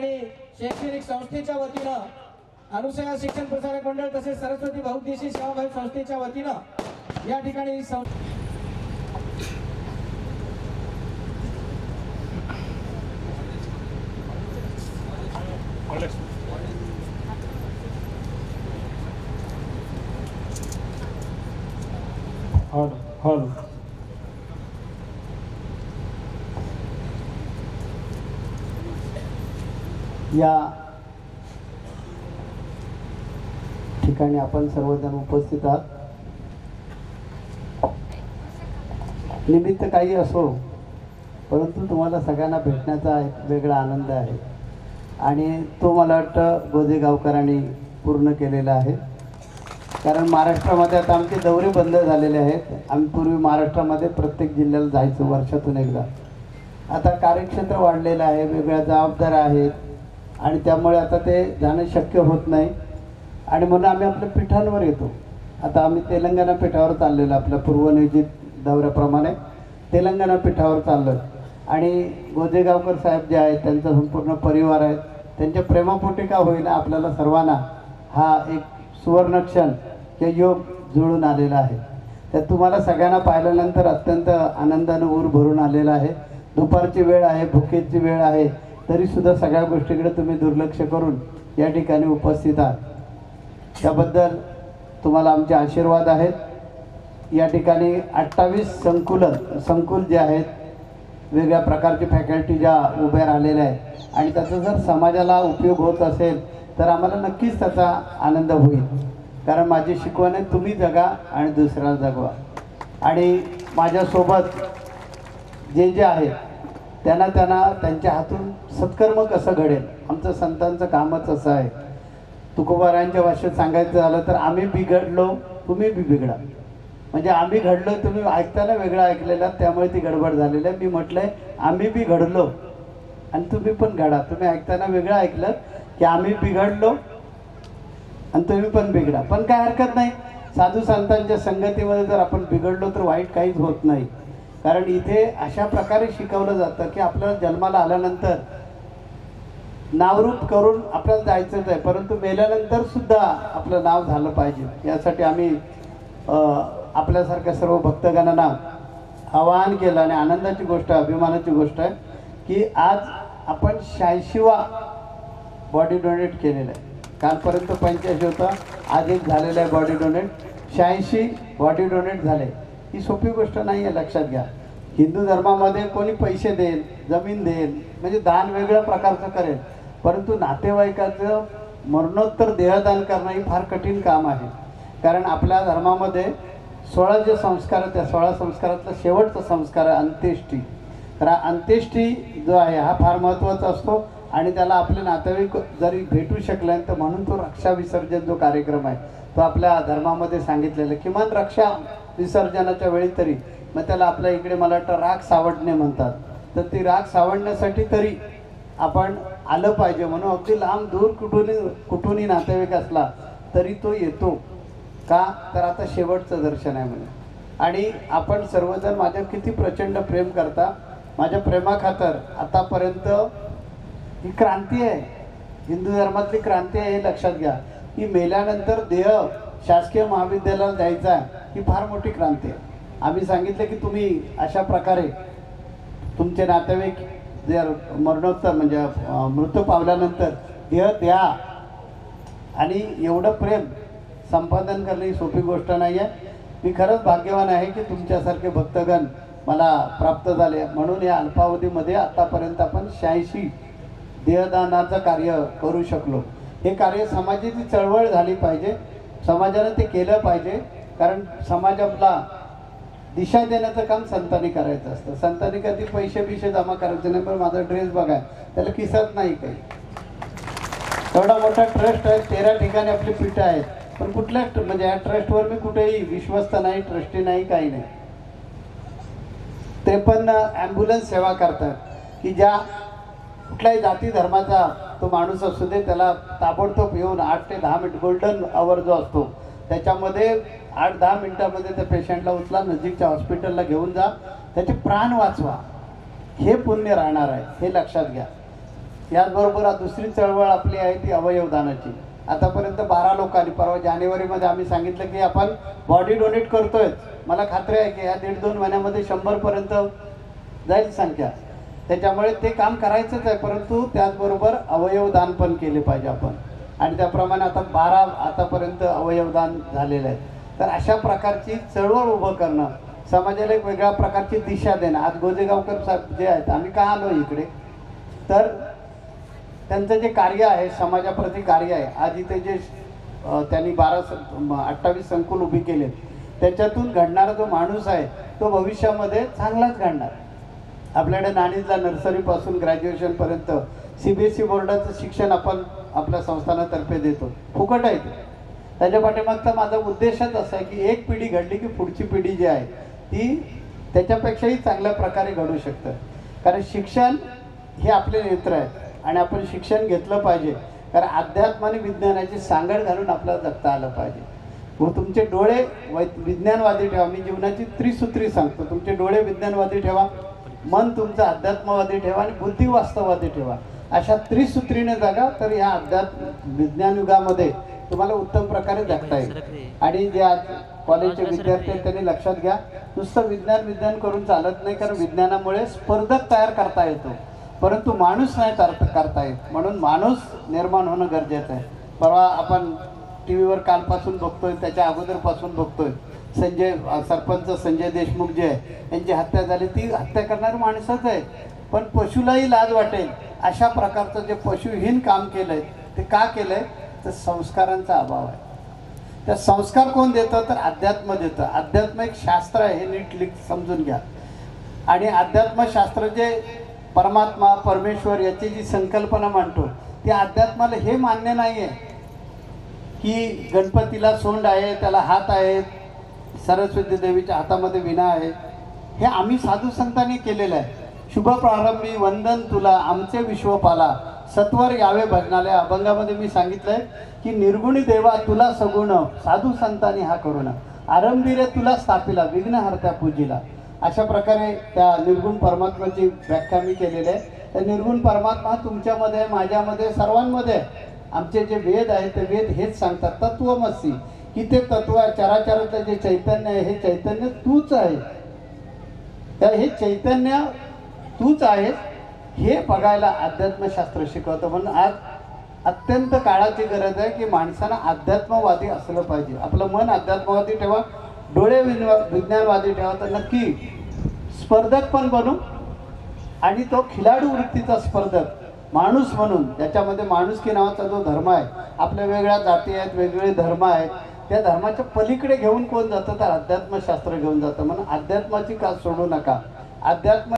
ठिकाणी शैक्षणिक संस्थेच्या वतीनं अनुसया शिक्षण प्रसारक मंडळ तसेच सरस्वती बहुउद्देशीय सेवाभावी संस्थेच्या वतीनं या ठिकाणी या ठिकाणी आपण सर्वजण उपस्थित आहात. निमित्त काही असो, परंतु तुम्हाला सगळ्यांना भेटण्याचा एक वेगळा आनंद आहे आणि तो मला वाटतं गोदेगावकरांनी पूर्ण केलेला आहे. कारण महाराष्ट्रामध्ये आता आमचे दौरे बंद झालेले आहेत. आम्ही पूर्वी महाराष्ट्रामध्ये प्रत्येक जिल्ह्याला जायचो वर्षातून एकदा. आता कार्यक्षेत्र वाढलेलं आहे, वेगळ्या जबाबदाऱ्या आहेत आणि त्यामुळे आता ते जाणं शक्य होत नाही आणि म्हणून आम्ही आपल्या पीठांवर येतो. आता आम्ही तेलंगणा पीठावर चाललेलो, आपल्या पूर्वनियोजित दौऱ्याप्रमाणे तेलंगणा पीठावर चाललो आणि गोदेगावकर साहेब जे आहेत त्यांचा संपूर्ण परिवार आहे, त्यांच्या प्रेमापोटी का होईना आपल्याला सर्वांना हा एक सुवर्णक्षण हे योग जुळून आलेला आहे. त्यात तुम्हाला सगळ्यांना पाहिल्यानंतर अत्यंत आनंदानं ऊर भरून आलेला आहे. दुपारची वेळ आहे, भुकेची वेळ आहे, तरीसुद्धा सगळ्या गोष्टीकडे तुम्ही दुर्लक्ष करून या ठिकाणी उपस्थित आहात. त्याबद्दल तुम्हाला आमचे आशीर्वाद आहेत. या ठिकाणी 28 संकुल जे आहेत, वेगळ्या प्रकारचे फॅकल्टी ज्या उभ्या राहिलेल्या आहेत आणि त्याचा जर समाजाला उपयोग होत असेल तर आम्हाला नक्कीच त्याचा आनंद होईल. कारण माझी शिकवण आहे, तुम्ही जगा आणि दुसऱ्याला जगवा. आणि माझ्यासोबत जे आहेत त्यांना त्यांच्या हातून सत्कर्म कसं घडेल, आमचं संतांचं कामच असं आहे. तुकोबारायांच्या भाषेत सांगायचं झालं तर आम्ही बिघडलो तुम्ही बी बिघडा. म्हणजे आम्ही घडलो, तुम्ही ऐकताना वेगळं ऐकलेलं, त्यामुळे ती गडबड झालेली आहे. मी म्हटलंय आम्ही बी घडलो आणि तुम्ही पण घडा. तुम्ही ऐकताना वेगळं ऐकलं की आम्ही बिघडलो आणि तुम्ही पण बिघडा. पण काय हरकत नाही, साधू संतांच्या संगतीमध्ये जर आपण बिघडलो तर वाईट काहीच होत नाही. कारण इथे अशा प्रकारे शिकवलं जातं की आपल्याला जन्माला आल्यानंतर नावरूप करून आपल्याला जायचंच आहे, परंतु मेल्यानंतर सुद्धा आपलं नाव झालं पाहिजे. यासाठी आम्ही आपल्यासारख्या सर्व भक्तगणांना आवाहन केलं आणि आनंदाची गोष्ट, अभिमानाची गोष्ट आहे की आज आपण 86वा बॉडी डोनेट केलेला आहे. कालपर्यंत 85 होता, आज एक झालेला आहे बॉडी डोनेट. 86 बॉडी डोनेट झाले. ही सोपी गोष्ट नाही आहे, लक्षात घ्या. हिंदू धर्मामध्ये कोणी पैसे देईल, जमीन देईल, म्हणजे दान वेगळ्या प्रकारचं करेल, परंतु नातेवाईकाचं मरणोत्तर देहदान करणं ही फार कठीण काम आहे. कारण आपल्या धर्मामध्ये 16 जे संस्कार आहेत, त्या 16 संस्कारातला शेवटचा संस्कार आहे अंत्येष्टी. तर अंत्येष्टी जो आहे हा फार महत्त्वाचा असतो आणि त्याला आपले नातेवाईक जरी भेटू शकले तर म्हणून तो रक्षा विसर्जन जो कार्यक्रम आहे तो आपल्या धर्मामध्ये सांगितलेला. किमान रक्षा विसर्जनाच्या वेळी तरी, मग त्याला आपल्या इकडे मला वाटतं राख सावडणे म्हणतात, तर ती राख सावडण्यासाठी तरी आपण आलं पाहिजे. म्हणून अगदी लांब दूर कुठूनही नातेवाईक असला तरी तो येतो. का तर आता शेवटचं दर्शन आहे म्हणून. आणि आपण सर्वजण माझ्या किती प्रचंड प्रेम करता. माझ्या प्रेमाखातर आतापर्यंत ही क्रांती आहे, हिंदू धर्मातली क्रांती आहे, हे लक्षात घ्या. की मेल्यानंतर देह शासकीय महाविद्यालयाला द्यायचा आहे, ही फार मोठी क्रांती आहे. आम्ही सांगितलं की तुम्ही अशा प्रकारे तुमचे नातेवाईक जर मरणोत्तर म्हणजे मृत पावल्यानंतर देह द्या. आणि एवढं प्रेम संपादन करणं ही सोपी गोष्ट नाही आहे. मी खरंच भाग्यवान आहे की तुमच्यासारखे भक्तगण मला प्राप्त झाले. म्हणून या अल्पावधीमध्ये आतापर्यंत आपण 86 देहदानाचं कार्य करू शकलो. हे कार्य समाजाची चळवळ झाली पाहिजे, समाजानं ते केलं पाहिजे. कारण समाजाला दिशा देण्याचं काम संतांनी करायचं असतं. संतांनी कधी पैसे जमा करायचे नाही, पण माझा ड्रेस बघा त्याला किसात नाही काही. एवढा मोठा ट्रस्ट आहे, 13 ठिकाणी आपली पीठं आहेत, पण कुठल्या म्हणजे या ट्रस्टवर मी कुठेही विश्वस्त नाही, ट्रस्टी नाही, काही नाही. ते पण ॲम्ब्युलन्स सेवा करतात की ज्या कुठल्याही जाती धर्माचा तो माणूस असू दे, त्याला ताबडतोब येऊन 8 ते 10 मिनिट गोल्डन आवर जो असतो त्याच्यामध्ये 8-10 मिनिटामध्ये त्या पेशंटला उचला, नजीकच्या हॉस्पिटलला घेऊन जा, त्याचे प्राण वाचवा. हे पुण्य राहणार आहे, हे लक्षात घ्या. याचबरोबर दुसरी चळवळ आपली आहे ती अवयवदानाची. आतापर्यंत 12 लोकांनी, परवा जानेवारीमध्ये आम्ही सांगितलं की आपण बॉडी डोनेट करतोय. मला खात्री आहे की या 1.5-2 महिन्यामध्ये 100पर्यंत जाईल संख्या. त्याच्यामुळे ते काम करायचंच आहे, परंतु त्याचबरोबर अवयवदान पण केले पाहिजे आपण. आणि त्याप्रमाणे आता 12 आतापर्यंत अवयवदान झालेलं आहे. तर अशा प्रकारची चळवळ उभं करणं, समाजाला एक वेगळ्या प्रकारची दिशा देणं. आज गोजेगावकर साहेब जे आहेत, आम्ही का आलो इकडे, तर त्यांचं जे कार्य आहे, समाजाप्रती कार्य आहे. आज इथे जे त्यांनी 28 संकुल उभी केले, त्याच्यातून घडणारा जो माणूस आहे तो भविष्यामध्ये चांगलाच घडणार. आपल्याकडे नाणीजला नर्सरीपासून ग्रॅज्युएशनपर्यंत CBSE बोर्डाचं शिक्षण आपण आपल्या संस्थानातर्फे देतो, फुकट आहे ते. त्याच्या पाठीमागचा माझा उद्देशच असा आहे की एक पिढी घडली की पुढची पिढी जी आहे ती त्याच्यापेक्षाही चांगल्या प्रकारे घडू शकतं. कारण शिक्षण हे आपले नेत्र आहे आणि आपण शिक्षण घेतलं पाहिजे. कारण अध्यात्म आणि विज्ञानाची सांगड घालून आपल्याला जगता आलं पाहिजे. व तुमचे डोळे विज्ञानवादी ठेवा. मी जीवनाची त्रिसूत्री सांगतो, तुमचे डोळे विज्ञानवादी ठेवा, मन तुमचं अध्यात्मवादी ठेवा आणि बुद्धी वास्तववादी ठेवा. अशा त्रिसूत्रीने जगा, तर ह्या विज्ञान युगामध्ये तुम्हाला उत्तम प्रकारे जगता येईल. आणि जे आज कॉलेजचे विद्यार्थी आहेत त्यांनी लक्षात घ्या, नुसतं विज्ञान करून चालत नाही. कारण विज्ञानामुळे स्पर्धक तयार करता येतो, परंतु माणूस नाही करता येत. म्हणून माणूस निर्माण होणं गरजेचं आहे. परवा आपण TV वर कालपासून बघतोय, त्याच्या अगोदरपासून बघतोय, सरपंच संजय देशमुख जे आहे यांची हत्या झाली. ती हत्या करणारी माणसंच आहे, पण पशुलाही लाज वाटेल अशा प्रकारचं जे पशुहीन काम केलंय ते का केलंय, तर संस्कारांचा अभाव आहे. त्या संस्कार कोण देतं, तर अध्यात्म देतं. अध्यात्म एक शास्त्र आहे, हे नीट समजून घ्या. आणि अध्यात्मशास्त्र जे परमात्मा परमेश्वर याची जी संकल्पना मांडतो, ती अध्यात्माला हे मान्य नाही आहे की गणपतीला सोंड आहे, त्याला हात आहेत, सरस्वती देवीच्या हातामध्ये विणा आहे. हे आम्ही साधू संतांनी केलेलं आहे. शुभ प्रारंभी वंदन तुला आमचे विश्वपाला, सत्वर यावे भजनालय. अभंगामध्ये मी सांगितलंय की निर्गुणी देवा तुला सगुण, साधू संतांनी हा करुण, आरंभी रे तुला स्थापिला, विघ्नहर्त्या पूजिला. अशा प्रकारे त्या निर्गुण परमात्म्याची व्याख्या मी केलेली आहे. त्या निर्गुण परमात्मा तुमच्यामध्ये, माझ्यामध्ये, सर्वांमध्ये आहे. आमचे जे वेद आहेत ते वेद हेच सांगतात, तत्वमसी, की ते तत्व चराचरातलं जे चैतन्य आहे हे चैतन्य तूच आहे. हे चैतन्य तूच आहेस हे बघायला अध्यात्मशास्त्र शिकवतं. म्हणून आज अत्यंत काळाची गरज आहे की माणसानं अध्यात्मवादी असलं पाहिजे. आपलं मन अध्यात्मवादी ठेवा, डोळे विज्ञानवादी ठेवा, तर नक्की स्पर्धक पण बनू. आणि तो खिलाडू वृत्तीचा स्पर्धक माणूस म्हणून, ज्याच्यामध्ये माणुसकी नावाचा जो धर्म आहे, आपल्या वेगळ्या जाती आहेत, वेगवेगळे धर्म आहेत, त्या धर्माच्या पलीकडे घेऊन कोण जातं, तर अध्यात्मशास्त्र घेऊन जातं. म्हणून अध्यात्माची का सोडू नका. अध्यात्म